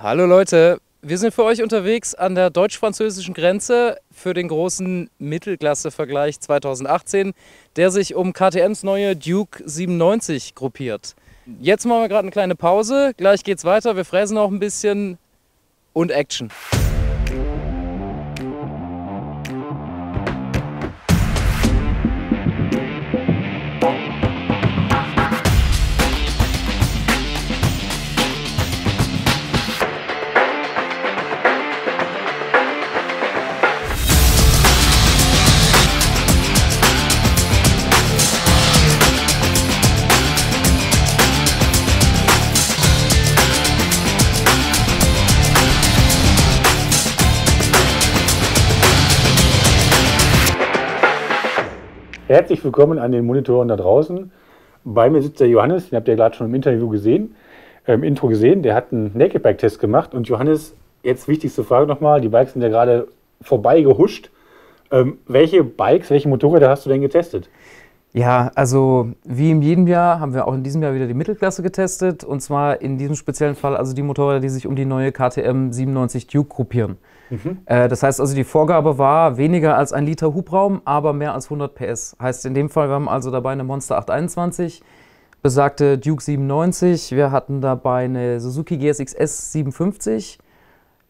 Hallo Leute, wir sind für euch unterwegs an der deutsch-französischen Grenze für den großen Mittelklasse-Vergleich 2018, der sich um KTMs neue Duke 97 gruppiert. Jetzt machen wir gerade eine kleine Pause, gleich geht's weiter, wir fräsen auch ein bisschen und Action. Herzlich willkommen an den Monitoren da draußen. Bei mir sitzt der Johannes, den habt ihr gerade schon im Interview gesehen, Intro gesehen. Der hat einen Naked Bike Test gemacht. Und Johannes, jetzt wichtigste Frage nochmal, die Bikes sind ja gerade vorbei gehuscht. Welche Bikes, welche Motorräder hast du denn getestet? Ja, also wie in jedem Jahr haben wir auch in diesem Jahr wieder die Mittelklasse getestet. Und zwar in diesem speziellen Fall also die Motorräder, die sich um die neue KTM 97 Duke gruppieren. Das heißt also, die Vorgabe war weniger als 1 Liter Hubraum, aber mehr als 100 PS. Heißt in dem Fall, wir haben also dabei eine Monster 821, besagte Duke 97, wir hatten dabei eine Suzuki GSX-S 750,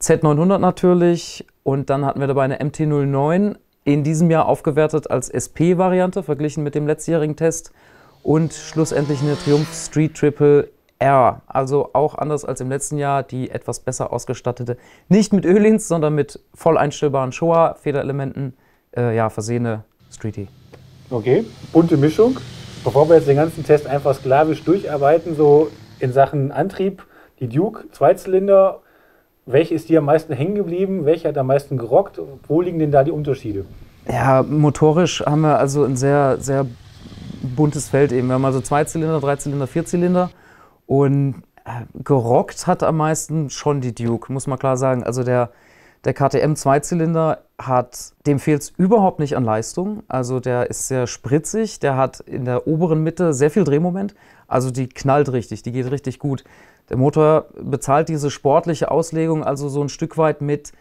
Z900 natürlich und dann hatten wir dabei eine MT-09, in diesem Jahr aufgewertet als SP-Variante, verglichen mit dem letztjährigen Test und schlussendlich eine Triumph Street Triple R, also auch anders als im letzten Jahr, die etwas besser ausgestattete, nicht mit Ölins, sondern mit voll einstellbaren Showa-Federelementen, versehene Streetie. Okay, bunte Mischung. Bevor wir jetzt den ganzen Test einfach sklavisch durcharbeiten, so in Sachen Antrieb, die Duke, Zweizylinder, welche ist dir am meisten hängen geblieben, welche hat am meisten gerockt, wo liegen denn da die Unterschiede? Ja, motorisch haben wir also ein sehr, sehr buntes Feld eben. Wir haben also Zweizylinder, Dreizylinder, Vierzylinder. Und gerockt hat am meisten schon die Duke, muss man klar sagen. Also der KTM Zweizylinder dem fehlt es überhaupt nicht an Leistung. Also der ist sehr spritzig, der hat in der oberen Mitte sehr viel Drehmoment. Also die knallt richtig, die geht richtig gut. Der Motor bezahlt diese sportliche Auslegung also so ein Stück weit mit,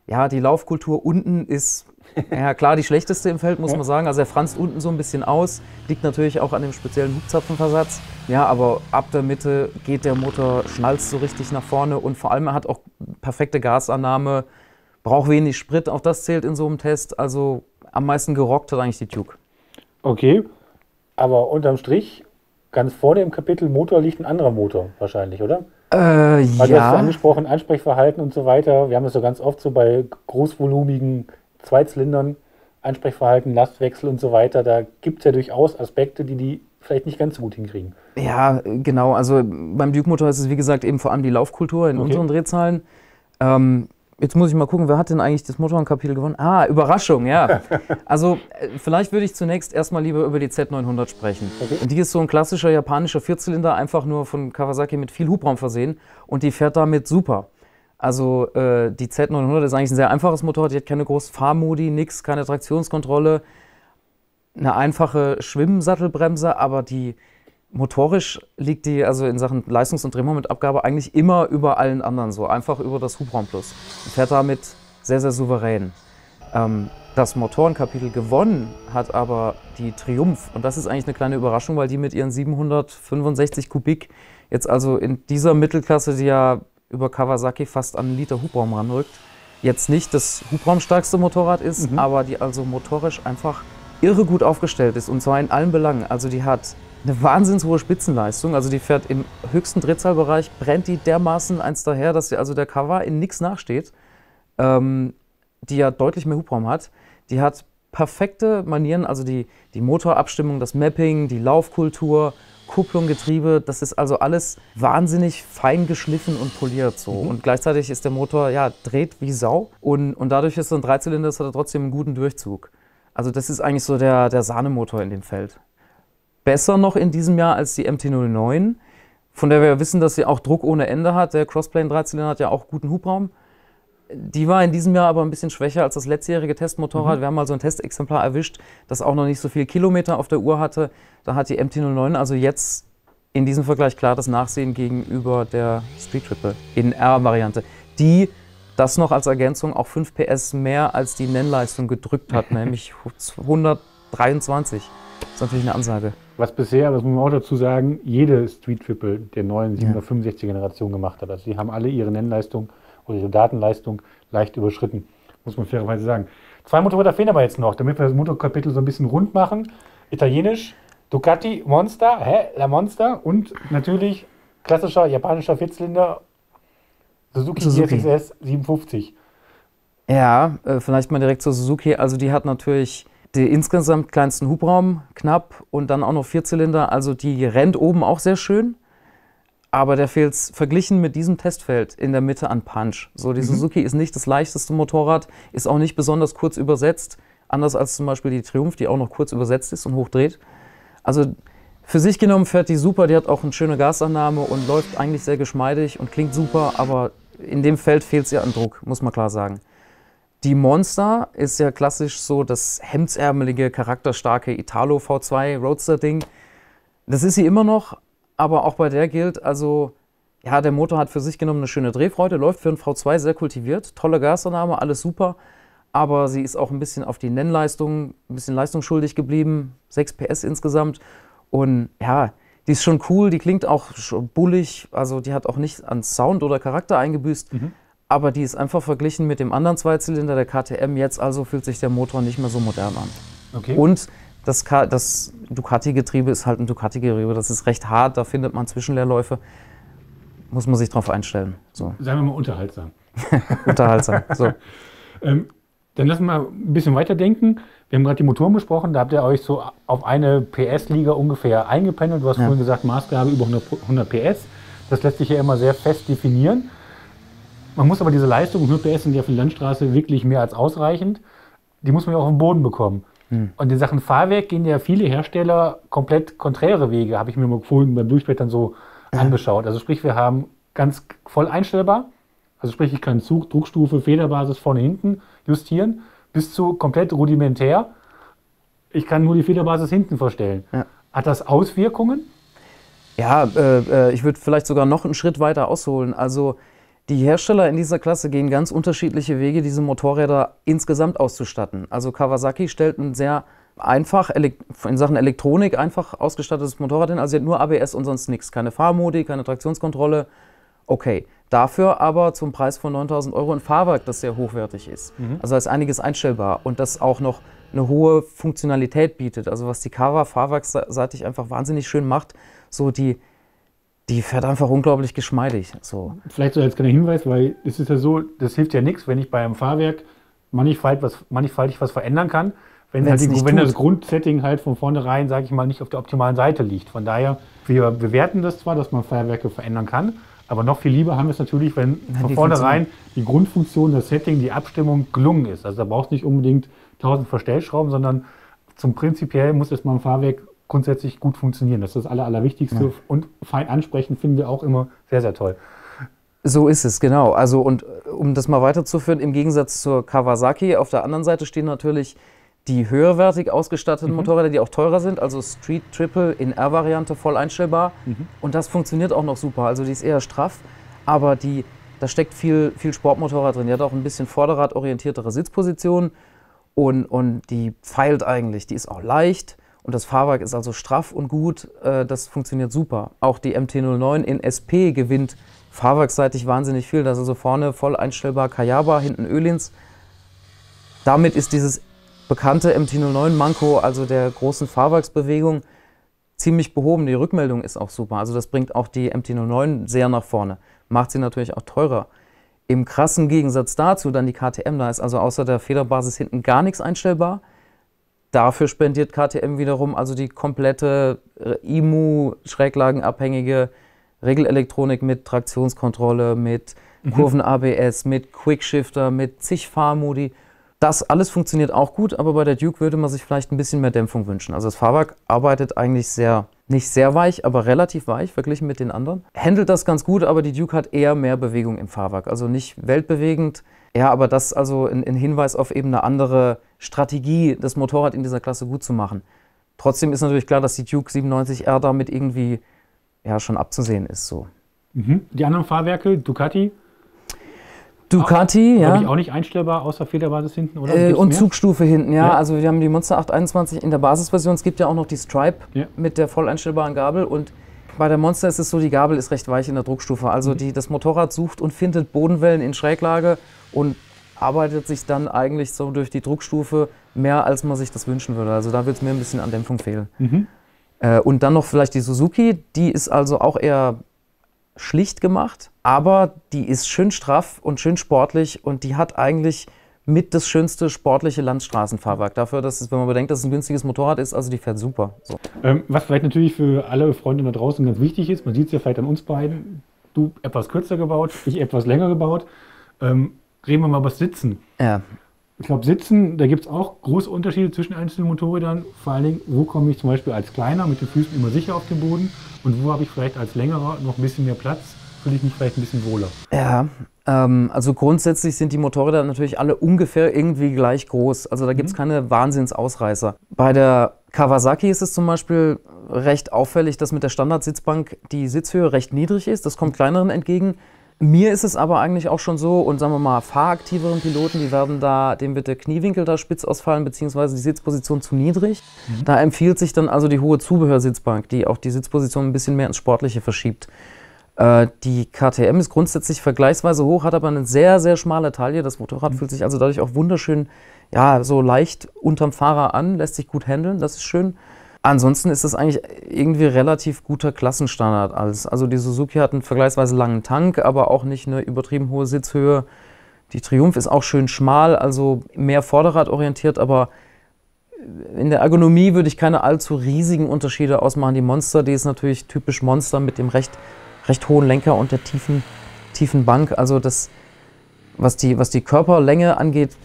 ja, die Laufkultur unten ist, ja klar, die schlechteste im Feld, muss man sagen. Also er franzt unten so ein bisschen aus, liegt natürlich auch an dem speziellen Hubzapfenversatz. Ja, aber ab der Mitte geht der Motor, schnalzt so richtig nach vorne und vor allem er hat auch perfekte Gasannahme, braucht wenig Sprit, auch das zählt in so einem Test. Also am meisten gerockt hat eigentlich die Duke. Okay, aber unterm Strich, ganz vorne im Kapitel Motor liegt ein anderer Motor wahrscheinlich, oder? Weil du hast ja angesprochen, Ansprechverhalten und so weiter. Wir haben das so ganz oft so bei großvolumigen Zweizylindern, Ansprechverhalten, Lastwechsel und so weiter. Da gibt es ja durchaus Aspekte, die vielleicht nicht ganz so gut hinkriegen. Ja, genau. Also beim Duke-Motor ist es wie gesagt eben vor allem die Laufkultur in unseren Drehzahlen. Jetzt muss ich mal gucken, wer hat denn eigentlich das Motorenkapitel gewonnen? Ah, Überraschung, ja. Also vielleicht würde ich zunächst erstmal lieber über die Z900 sprechen. Okay. Und die ist so ein klassischer japanischer Vierzylinder, einfach nur von Kawasaki mit viel Hubraum versehen und die fährt damit super. Also die Z900 ist eigentlich ein sehr einfaches Motorrad, die hat keine großen Fahrmodi, nix, keine Traktionskontrolle, eine einfache Schwimmsattelbremse, aber die motorisch liegt die also in Sachen Leistungs- und Drehmomentabgabe eigentlich immer über allen anderen so, einfach über das Hubraum Plus. Und fährt damit sehr, sehr souverän. Das Motorenkapitel gewonnen hat aber die Triumph und das ist eigentlich eine kleine Überraschung, weil die mit ihren 765 Kubik jetzt also in dieser Mittelklasse, die ja über Kawasaki fast an einen Liter Hubraum ranrückt, jetzt nicht das hubraumstärkste Motorrad ist, aber die also motorisch einfach irre gut aufgestellt ist und zwar in allen Belangen. Also die hat eine wahnsinns hohe Spitzenleistung, also die fährt im höchsten Drehzahlbereich, brennt die dermaßen eins daher, dass sie also der Kawa in nichts nachsteht, die ja deutlich mehr Hubraum hat. Die hat perfekte Manieren, also die Motorabstimmung, das Mapping, die Laufkultur, Kupplung, Getriebe, das ist also alles wahnsinnig fein geschliffen und poliert so. Und gleichzeitig ist der Motor, ja, dreht wie Sau und dadurch ist so ein Dreizylinder, das hat er trotzdem einen guten Durchzug. Also das ist eigentlich so der Sahnemotor in dem Feld. Besser noch in diesem Jahr als die MT-09, von der wir ja wissen, dass sie auch Druck ohne Ende hat. Der Crossplane-Dreizylinder hat ja auch guten Hubraum. Die war in diesem Jahr aber ein bisschen schwächer als das letztjährige Testmotorrad. Wir haben mal so ein Testexemplar erwischt, das auch noch nicht so viel Kilometer auf der Uhr hatte. Da hat die MT-09 also jetzt in diesem Vergleich klar das Nachsehen gegenüber der Street Triple in R-Variante, die das noch als Ergänzung auch 5 PS mehr als die Nennleistung gedrückt hat, nämlich 123. Das ist natürlich eine Ansage. Was bisher, das muss man auch dazu sagen, jede Street Triple der neuen 765er Generation gemacht hat. Also die haben alle ihre Nennleistung oder ihre Datenleistung leicht überschritten, muss man fairerweise sagen. 2 Motorräder fehlen aber jetzt noch, damit wir das Motorkapitel so ein bisschen rund machen. Italienisch, Ducati Monster, La Monster und natürlich klassischer japanischer Vierzylinder Suzuki GSX-S 750. Ja, vielleicht mal direkt zur Suzuki. Also die hat natürlich den insgesamt kleinsten Hubraum, knapp, und dann auch noch Vierzylinder. Also die rennt oben auch sehr schön, aber der fehlt verglichen mit diesem Testfeld in der Mitte an Punch. So, die Suzuki ist nicht das leichteste Motorrad, ist auch nicht besonders kurz übersetzt, anders als zum Beispiel die Triumph, die auch noch kurz übersetzt ist und hochdreht. Also für sich genommen fährt die super, die hat auch eine schöne Gasannahme und läuft eigentlich sehr geschmeidig und klingt super, aber in dem Feld fehlt es ja an Druck, muss man klar sagen. Die Monster ist ja klassisch so das hemdsärmelige, charakterstarke Italo V2 Roadster-Ding. Das ist sie immer noch, aber auch bei der gilt, also ja, der Motor hat für sich genommen eine schöne Drehfreude, läuft für einen V2 sehr kultiviert, tolle Gasannahme, alles super, aber sie ist auch ein bisschen auf die Nennleistung, ein bisschen leistungsschuldig geblieben, 6 PS insgesamt. Und ja, die ist schon cool, die klingt auch schon bullig, also die hat auch nicht an Sound oder Charakter eingebüßt, aber die ist einfach verglichen mit dem anderen Zweizylinder, der KTM, jetzt also fühlt sich der Motor nicht mehr so modern an. Okay. Und das Ducati-Getriebe ist halt ein Ducati-Getriebe, das ist recht hart, da findet man Zwischenleerläufe, muss man sich drauf einstellen. So. Sagen wir mal unterhaltsam. Unterhaltsam, so. Dann lassen wir mal ein bisschen weiterdenken. Wir haben gerade die Motoren besprochen, da habt ihr euch so auf eine PS-Liga ungefähr eingependelt. Du hast vorhin gesagt, Maßgabe über 100 PS. Das lässt sich ja immer sehr fest definieren. Man muss aber diese Leistung, 100 PS sind ja für die Landstraße wirklich mehr als ausreichend. Die muss man ja auch auf den Boden bekommen. Und in Sachen Fahrwerk gehen ja viele Hersteller komplett konträre Wege, habe ich mir mal vorhin beim Durchblättern so angeschaut. Also sprich, wir haben ganz voll einstellbar. Also sprich, ich kann Zug, Druckstufe, Federbasis vorne, hinten justieren, bis zu komplett rudimentär. Ich kann nur die Federbasis hinten verstellen. Ja. Hat das Auswirkungen? Ja, ich würde vielleicht sogar noch einen Schritt weiter ausholen. Also die Hersteller in dieser Klasse gehen ganz unterschiedliche Wege, diese Motorräder insgesamt auszustatten. Also Kawasaki stellt ein sehr einfach, in Sachen Elektronik einfach ausgestattetes Motorrad hin. Also sie hat nur ABS und sonst nichts. Keine Fahrmodi, keine Traktionskontrolle. Okay. Dafür aber zum Preis von 9.000 € ein Fahrwerk, das sehr hochwertig ist. Also da ist einiges einstellbar und das auch noch eine hohe Funktionalität bietet. Also was die Kawa fahrwerksseitig einfach wahnsinnig schön macht, so die fährt einfach unglaublich geschmeidig. So. Vielleicht so als kleiner Hinweis, weil es ist ja so, das hilft ja nichts, wenn ich bei einem Fahrwerk mannigfaltig was verändern kann, wenn das Grundsetting halt von vornherein, sage ich mal, nicht auf der optimalen Seite liegt. Von daher, wir bewerten das zwar, dass man Fahrwerke verändern kann, aber noch viel lieber haben wir es natürlich, wenn von vornherein die Grundfunktion, das Setting, die Abstimmung gelungen ist. Also da brauchst du nicht unbedingt 1000 Verstellschrauben, sondern zum prinzipiell muss erstmal ein Fahrwerk grundsätzlich gut funktionieren. Das ist das Allerwichtigste. Ja. Und fein ansprechen finden wir auch immer sehr, sehr toll. So ist es, genau. Also und um das mal weiterzuführen, im Gegensatz zur Kawasaki, auf der anderen Seite stehen natürlich die höherwertig ausgestatteten Motorräder, die auch teurer sind, also Street Triple in R-Variante voll einstellbar. Und das funktioniert auch noch super. Also die ist eher straff, aber da steckt viel Sportmotorrad drin. Die hat auch ein bisschen vorderradorientiertere Sitzpositionen und die feilt eigentlich. Die ist auch leicht und das Fahrwerk ist also straff und gut. Das funktioniert super. Auch die MT-09 in SP gewinnt fahrwerksseitig wahnsinnig viel. Das ist also vorne voll einstellbar Kayaba, hinten Öhlins. Damit ist dieses bekannte MT-09-Manko, also der großen Fahrwerksbewegung, ziemlich behoben. Die Rückmeldung ist auch super. Also das bringt auch die MT-09 sehr nach vorne. Macht sie natürlich auch teurer. Im krassen Gegensatz dazu dann die KTM. Da ist also außer der Federbasis hinten gar nichts einstellbar. Dafür spendiert KTM wiederum also die komplette IMU-schräglagenabhängige Regelelektronik mit Traktionskontrolle, mit Kurven-ABS, mit Quickshifter, mit zig Fahrmodi. Das alles funktioniert auch gut, aber bei der Duke würde man sich vielleicht ein bisschen mehr Dämpfung wünschen. Also das Fahrwerk arbeitet eigentlich nicht sehr weich, aber relativ weich verglichen mit den anderen. Handelt das ganz gut, aber die Duke hat eher mehr Bewegung im Fahrwerk. Also nicht weltbewegend. Ja, aber das also ein Hinweis auf eben eine andere Strategie, das Motorrad in dieser Klasse gut zu machen. Trotzdem ist natürlich klar, dass die Duke 97R damit irgendwie ja schon abzusehen ist. So. Mhm. Die anderen Fahrwerke, Ducati, ja. Glaube ich auch nicht einstellbar, außer Federbasis hinten, oder? Und Zugstufe hinten, ja. Also wir haben die Monster 821 in der Basisversion. Es gibt ja auch noch die Stripe mit der voll einstellbaren Gabel. Und bei der Monster ist es so, die Gabel ist recht weich in der Druckstufe. Also das Motorrad sucht und findet Bodenwellen in Schräglage und arbeitet sich dann eigentlich so durch die Druckstufe mehr, als man sich das wünschen würde. Also da wird es mir ein bisschen an Dämpfung fehlen. Mhm. Und dann noch vielleicht die Suzuki, die ist also auch eher schlicht gemacht, aber die ist schön straff und schön sportlich und die hat eigentlich mit das schönste sportliche Landstraßenfahrwerk. Dafür, dass es, wenn man bedenkt, dass es ein günstiges Motorrad ist, also die fährt super. So. Was vielleicht natürlich für alle Freunde da draußen ganz wichtig ist, man sieht es ja vielleicht an uns beiden, du etwas kürzer gebaut, ich etwas länger gebaut. Reden wir mal über das Sitzen. Ja. Ich glaube, Sitzen, da gibt es auch große Unterschiede zwischen einzelnen Motorrädern. Vor allen Dingen, wo komme ich zum Beispiel als Kleiner mit den Füßen immer sicher auf den Boden und wo habe ich vielleicht als Längerer noch ein bisschen mehr Platz, fühle ich mich vielleicht ein bisschen wohler. Ja, also grundsätzlich sind die Motorräder natürlich alle ungefähr irgendwie gleich groß. Also da gibt es keine Wahnsinnsausreißer. Bei der Kawasaki ist es zum Beispiel recht auffällig, dass mit der Standardsitzbank die Sitzhöhe recht niedrig ist. Das kommt kleineren entgegen. Mir ist es aber eigentlich auch schon so, und sagen wir mal, fahraktiveren Piloten, dem wird der Kniewinkel da spitz ausfallen, beziehungsweise die Sitzposition zu niedrig. Da empfiehlt sich dann also die hohe Zubehörsitzbank, die auch die Sitzposition ein bisschen mehr ins Sportliche verschiebt. Die KTM ist grundsätzlich vergleichsweise hoch, hat aber eine sehr, sehr schmale Taille. Das Motorrad fühlt sich also dadurch auch wunderschön, ja, so leicht unterm Fahrer an, lässt sich gut handeln, das ist schön. Ansonsten ist es eigentlich irgendwie relativ guter Klassenstandard alles. Also die Suzuki hat einen vergleichsweise langen Tank, aber auch nicht eine übertrieben hohe Sitzhöhe. Die Triumph ist auch schön schmal, also mehr vorderradorientiert, aber in der Ergonomie würde ich keine allzu riesigen Unterschiede ausmachen. Die Monster, die ist natürlich typisch Monster mit dem recht hohen Lenker und der tiefen Bank. Also das, was die Körperlänge angeht,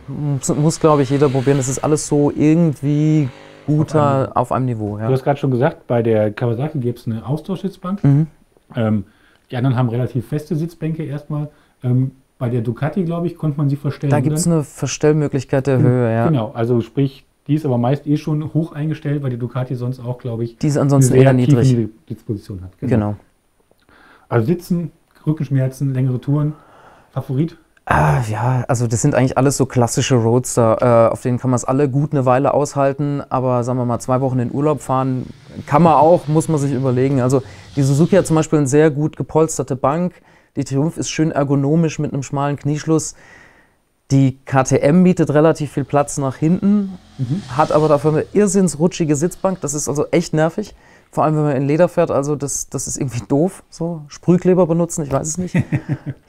muss glaube ich jeder probieren. Das ist alles so irgendwie guter auf einem Niveau. Ja. Du hast gerade schon gesagt, bei der Kawasaki gibt es eine Austauschsitzbank. Die anderen haben relativ feste Sitzbänke erstmal. Bei der Ducati, glaube ich, konnte man sie verstellen. Da gibt es eine Verstellmöglichkeit der Höhe, ja. Genau, also sprich, die ist aber meist schon hoch eingestellt, weil die Ducati sonst auch, glaube ich, die ist ansonsten eher niedrig. Sitzposition hat. Genau. Also Sitzen, Rückenschmerzen, längere Touren, Favorit? Ja, also das sind eigentlich alles so klassische Roadster, auf denen kann man es alle gut eine Weile aushalten, aber sagen wir mal 2 Wochen in Urlaub fahren kann man auch, muss man sich überlegen. Also die Suzuki hat zum Beispiel eine sehr gut gepolsterte Bank, die Triumph ist schön ergonomisch mit einem schmalen Knieschluss, die KTM bietet relativ viel Platz nach hinten, hat aber dafür eine irrsinnsrutschige Sitzbank, das ist also echt nervig. Vor allem, wenn man in Leder fährt, also das ist irgendwie doof, so Sprühkleber benutzen, ich weiß es nicht.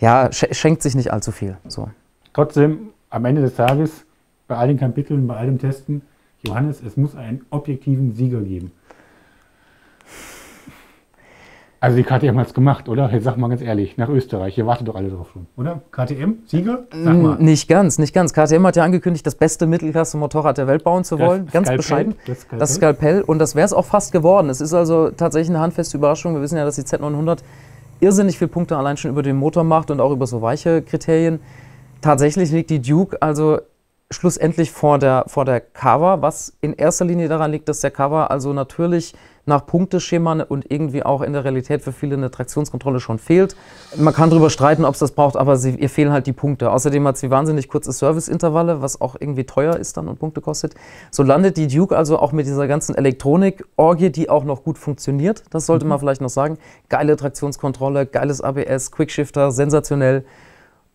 Ja, schenkt sich nicht allzu viel. So. Trotzdem, am Ende des Tages, bei all den Kapiteln, bei all dem Testen, Johannes, es muss einen objektiven Sieger geben. Also die KTM hat es gemacht, oder? Jetzt sag mal ganz ehrlich, nach Österreich, hier wartet doch alle drauf schon, oder? KTM, Sieger? Sag mal. Nicht ganz. KTM hat ja angekündigt, das beste Mittelklasse-Motorrad der Welt bauen zu wollen. Ganz bescheiden. Das Skalpell. Und das wäre es auch fast geworden. Es ist also tatsächlich eine handfeste Überraschung. Wir wissen ja, dass die Z900 irrsinnig viele Punkte allein schon über den Motor macht und auch über so weiche Kriterien. Tatsächlich liegt die Duke also schlussendlich vor der Kawa, was in erster Linie daran liegt, dass der Kawa also natürlich nach Punkteschema und irgendwie auch in der Realität für viele eine Traktionskontrolle schon fehlt. Man kann darüber streiten, ob es das braucht, aber ihr fehlen halt die Punkte. Außerdem hat sie wahnsinnig kurze Serviceintervalle, was auch irgendwie teuer ist dann und Punkte kostet. So landet die Duke also auch mit dieser ganzen Elektronik-Orgie, die auch noch gut funktioniert. Das sollte man vielleicht noch sagen. Geile Traktionskontrolle, geiles ABS, Quickshifter, sensationell.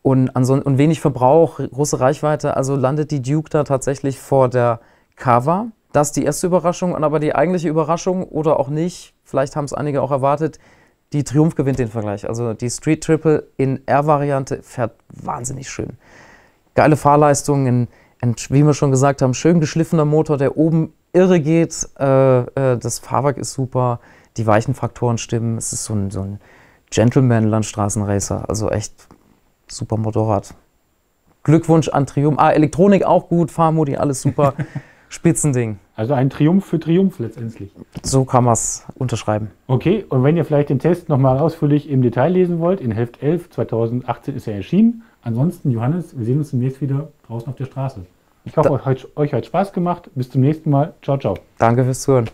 Und wenig Verbrauch, große Reichweite, also landet die Duke da tatsächlich vor der Kawa. Das ist die erste Überraschung, aber die eigentliche Überraschung oder auch nicht, vielleicht haben es einige auch erwartet, die Triumph gewinnt den Vergleich. Also die Street Triple in R-Variante fährt wahnsinnig schön. Geile Fahrleistung, wie wir schon gesagt haben, schön geschliffener Motor, der oben irre geht. Das Fahrwerk ist super, die Weichenfaktoren stimmen. Es ist so ein Gentleman-Landstraßenracer, also echt super Motorrad. Glückwunsch an Triumph. Elektronik auch gut, Fahrmodi, alles super. Spitzending. Also ein Triumph für Triumph letztendlich. So kann man es unterschreiben. Okay, und wenn ihr vielleicht den Test nochmal ausführlich im Detail lesen wollt, in Heft 11, 2018 ist er erschienen. Ansonsten, Johannes, wir sehen uns demnächst wieder draußen auf der Straße. Ich hoffe, euch hat Spaß gemacht. Bis zum nächsten Mal. Ciao, ciao. Danke fürs Zuhören.